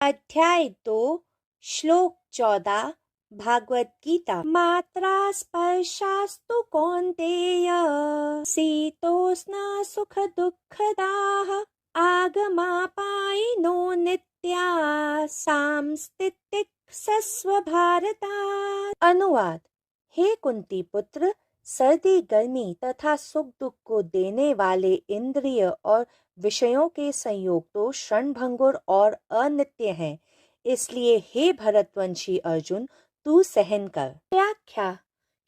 अध्याय 2 श्लोक 14 भागवत गीता। मात्रा स्पर्शास्तु कौन्तेय शीतोष्ण सुख दुःखदाः आगमापायिनो नित्या सांस्थितिक्सस्व भारता। अनुवाद। हे कुंती पुत्र, सर्दी गर्मी तथा सुख दुख को देने वाले इंद्रिय और विषयों के संयोग तो क्षणभंगुर और अनित्य हैं, इसलिए हे भरतवंशी अर्जुन, तू सहन कर। व्याख्या।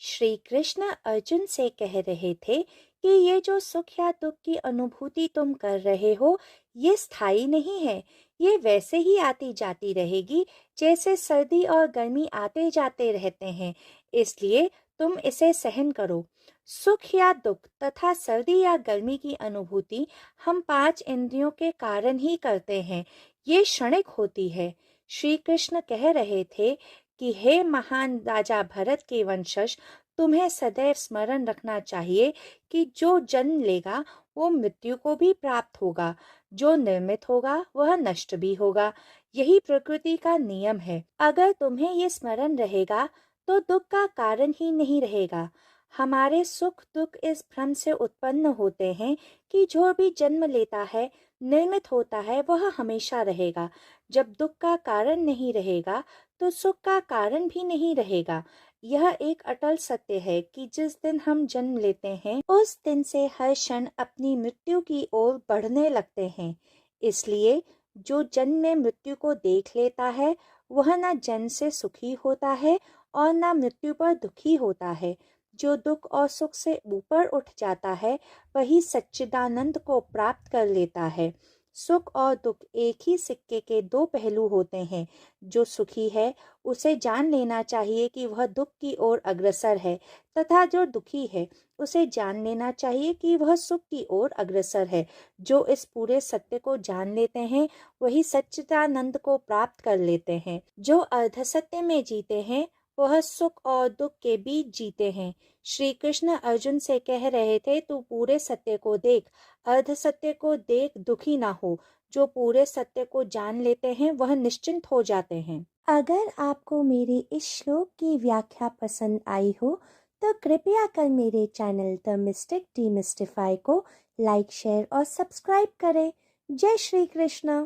श्री कृष्ण अर्जुन से कह रहे थे कि ये जो सुख या दुख की अनुभूति तुम कर रहे हो, ये स्थायी नहीं है। ये वैसे ही आती जाती रहेगी जैसे सर्दी और गर्मी आते जाते रहते हैं, इसलिए तुम इसे सहन करो। सुख या दुख तथा सर्दी या गर्मी की अनुभूति हम 5 इंद्रियों के कारण ही करते हैं। ये क्षणिक होती है। श्री कृष्ण कह रहे थे कि हे महान राजा भरत के वंशज, तुम्हें सदैव स्मरण रखना चाहिए कि जो जन्म लेगा वो मृत्यु को भी प्राप्त होगा, जो निर्मित होगा वह नष्ट भी होगा। यही प्रकृति का नियम है। अगर तुम्हें ये स्मरण रहेगा तो दुख का कारण ही नहीं रहेगा। हमारे सुख दुख इस भ्रम से उत्पन्न होते हैं कि जो भी जन्म लेता है, निर्मित होता है, वह हमेशा रहेगा। जब दुख का कारण नहीं रहेगा तो सुख का कारण भी नहीं रहेगा। यह एक अटल सत्य है कि जिस दिन हम जन्म लेते हैं, उस दिन से हर क्षण अपनी मृत्यु की ओर बढ़ने लगते हैं। इसलिए जो जन्म में मृत्यु को देख लेता है, वह न जन्म से सुखी होता है और न मृत्यु पर दुखी होता है। जो दुख और सुख से ऊपर उठ जाता है, वही सच्चिदानंद को प्राप्त कर लेता है। सुख और दुख एक ही सिक्के के 2 पहलू होते हैं। जो सुखी है उसे जान लेना चाहिए कि वह दुख की ओर अग्रसर है, तथा जो दुखी है उसे जान लेना चाहिए कि वह सुख की ओर अग्रसर है। जो इस पूरे सत्य को जान लेते हैं, वही सच्चिदानंद को प्राप्त कर लेते हैं। जो अर्ध सत्य में जीते हैं, वह सुख और दुख के बीच जीते हैं। श्री कृष्ण अर्जुन से कह रहे थे, तू पूरे सत्य को देख, अर्ध सत्य को देख, दुखी ना हो। जो पूरे सत्य को जान लेते हैं वह निश्चिंत हो जाते हैं। अगर आपको मेरे इस श्लोक की व्याख्या पसंद आई हो तो कृपया कर मेरे चैनल द मिस्टिक डीमिस्टिफाई को लाइक, शेयर और सब्सक्राइब करें। जय श्री कृष्ण।